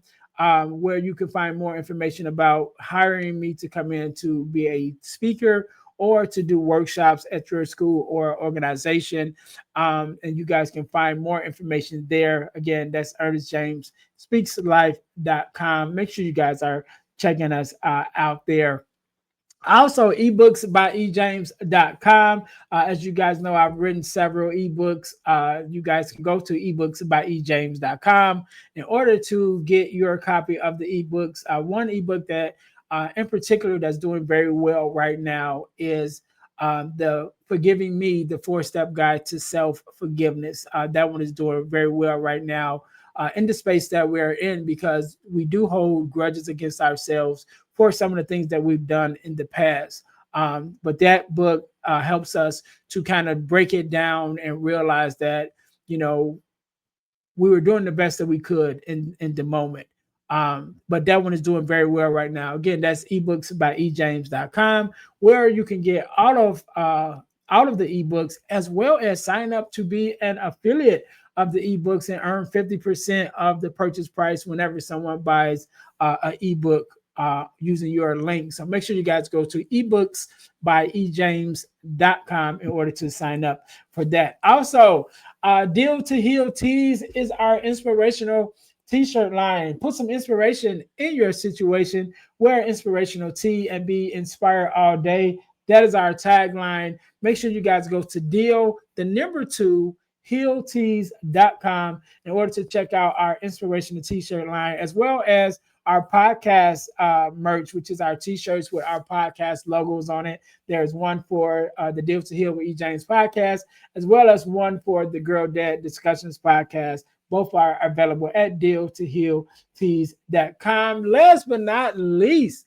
where you can find more information about hiring me to come in to be a speaker or to do workshops at your school or organization. And you guys can find more information there. Again, that's ernestjamesspeaksalife.com. Make sure you guys are checking us out there. Also, ebooks by ejames.com. As you guys know, I've written several ebooks. You guys can go to ebooks by ejames.com in order to get your copy of the ebooks. One ebook that, in particular, that's doing very well right now is the Forgiving Me, the 4-step guide to self forgiveness. That one is doing very well right now. In the space that we're in, because we do hold grudges against ourselves for some of the things that we've done in the past. But that book helps us to kind of break it down and realize that, you know, we were doing the best that we could in the moment. But that one is doing very well right now. Again, that's ebooks by ejames.com, where you can get all of the ebooks, as well as sign up to be an affiliate of the ebooks and earn 50% of the purchase price whenever someone buys an ebook using your link. So make sure you guys go to ebooks by ejames.com in order to sign up for that. Also, Deal to Heal Tees is our inspirational t-shirt line. Put some inspiration in your situation. Wear an inspirational tee and be inspired all day. That is our tagline. Make sure you guys go to deal, the number 2, healtees.com in order to check out our inspirational t-shirt line, as well as our podcast merch, which is our t-shirts with our podcast logos on it. There's one for the Deal to Heal with E. James podcast, as well as one for the Girl Dad Discussions podcast. Both are available at dealtohealtees.com. Last but not least,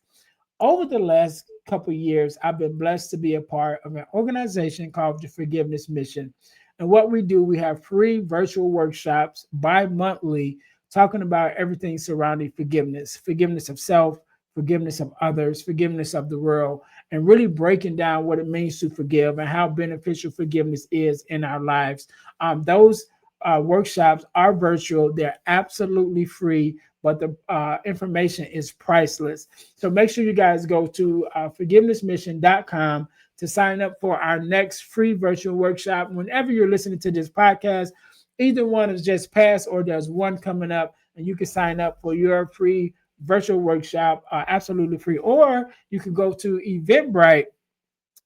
over the last couple of years, I've been blessed to be a part of an organization called the Forgiveness Mission. And what we do, we have free virtual workshops bi-monthly talking about everything surrounding forgiveness of self, forgiveness of others, forgiveness of the world, and really breaking down what it means to forgive and how beneficial forgiveness is in our lives. Those workshops are virtual. They're absolutely free, but the information is priceless. So make sure you guys go to forgivenessmission.com to sign up for our next free virtual workshop. Whenever you're listening to this podcast, either one is just passed or there's one coming up, and you can sign up for your free virtual workshop, absolutely free. Or you can go to Eventbrite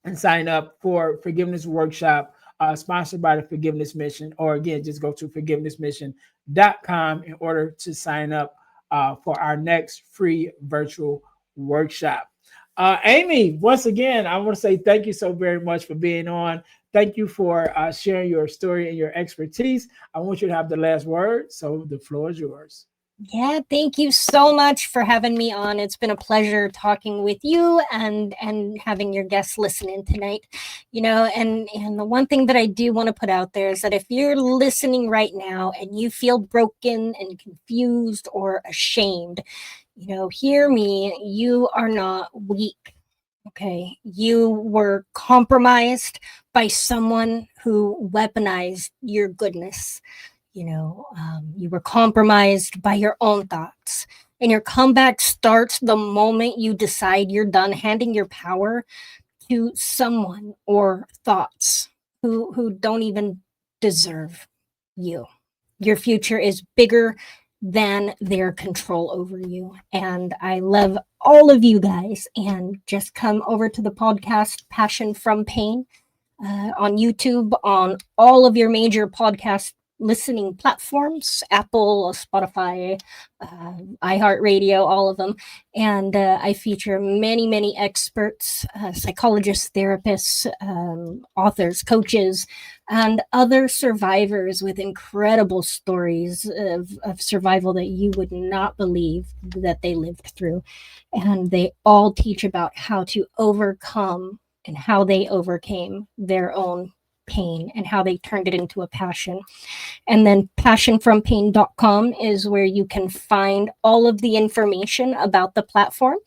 and sign up for forgiveness workshop sponsored by the Forgiveness Mission. Or again, just go to forgivenessmission.com in order to sign up for our next free virtual workshop. Amy, once again, I want to say thank you so very much for being on. Thank you for sharing your story and your expertise. I want you to have the last word, so the floor is yours. Yeah, thank you so much for having me on. It's been a pleasure talking with you and having your guests listen in tonight. And the one thing that I do want to put out there is that if you're listening right now and you feel broken and confused or ashamed, hear me, you are not weak. Okay, you were compromised by someone who weaponized your goodness. You were compromised by your own thoughts, and your comeback starts the moment you decide you're done handing your power to someone or thoughts who don't even deserve you. Your future is bigger than their control over you. And I love all of you guys. And just come over to the podcast Passion from Pain on YouTube, on all of your major podcast listening platforms, Apple, Spotify, iHeartRadio, all of them. And I feature many, many experts, psychologists, therapists, authors, coaches, and other survivors with incredible stories of survival that you would not believe that they lived through. And they all teach about how to overcome and how they overcame their own pain and how they turned it into a passion. And then passionfrompain.com is where you can find all of the information about the platform.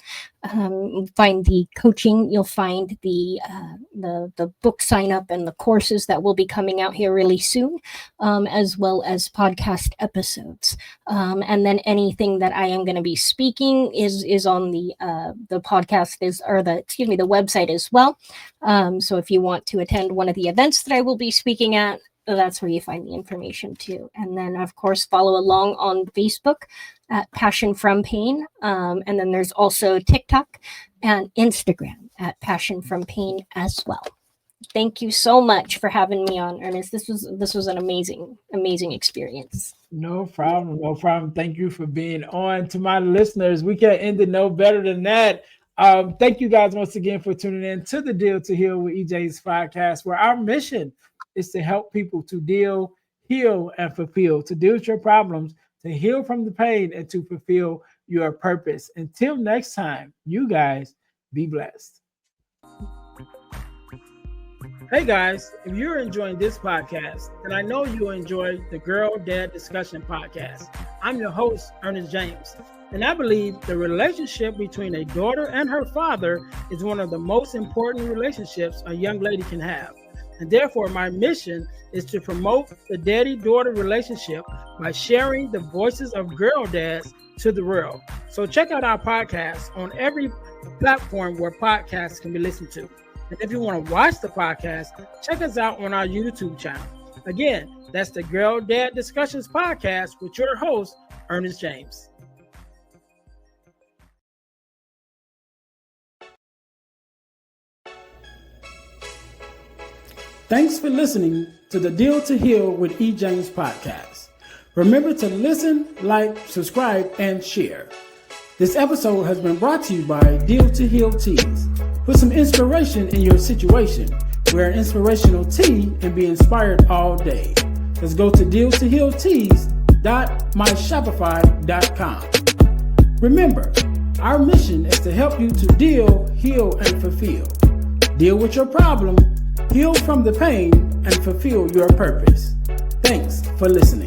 Find the coaching, you'll find the book sign up and the courses that will be coming out here really soon, as well as podcast episodes. And then anything that I am going to be speaking is on the podcast the website as well. So if you want to attend one of the events that I will be speaking at, that's where you find the information too. And then, of course, follow along on Facebook at Passion from Pain. And then there's also TikTok and Instagram at Passion from Pain as well. Thank you so much for having me on, Ernest. This was an amazing experience. No problem. Thank you for being on. To my listeners, we can't end it no better than that. Thank you guys once again for tuning in to the Deal to Heal with EJ's podcast, where our mission is to help people to deal, heal, and fulfill, to deal with your problems, to heal from the pain, and to fulfill your purpose. Until next time, you guys be blessed. Hey guys, if you're enjoying this podcast, then I know you'll enjoy the Girl Dad Discussion podcast. I'm your host, Ernest James, and I believe the relationship between a daughter and her father is one of the most important relationships a young lady can have. And therefore, my mission is to promote the daddy-daughter relationship by sharing the voices of girl dads to the world. So check out our podcast on every platform where podcasts can be listened to. And if you want to watch the podcast, check us out on our YouTube channel. Again, that's the Girl Dad Discussions podcast with your host, Ernest James. Thanks for listening to the Deal to Heal with E. James podcast. Remember to listen, like, subscribe, and share. This episode has been brought to you by Deal to Heal Teas. Put some inspiration in your situation. Wear an inspirational tea and be inspired all day. Let's go to dealtohealteas.myshopify.com. Remember, our mission is to help you to deal, heal, and fulfill. Deal with your problem, heal from the pain, and fulfill your purpose. Thanks for listening.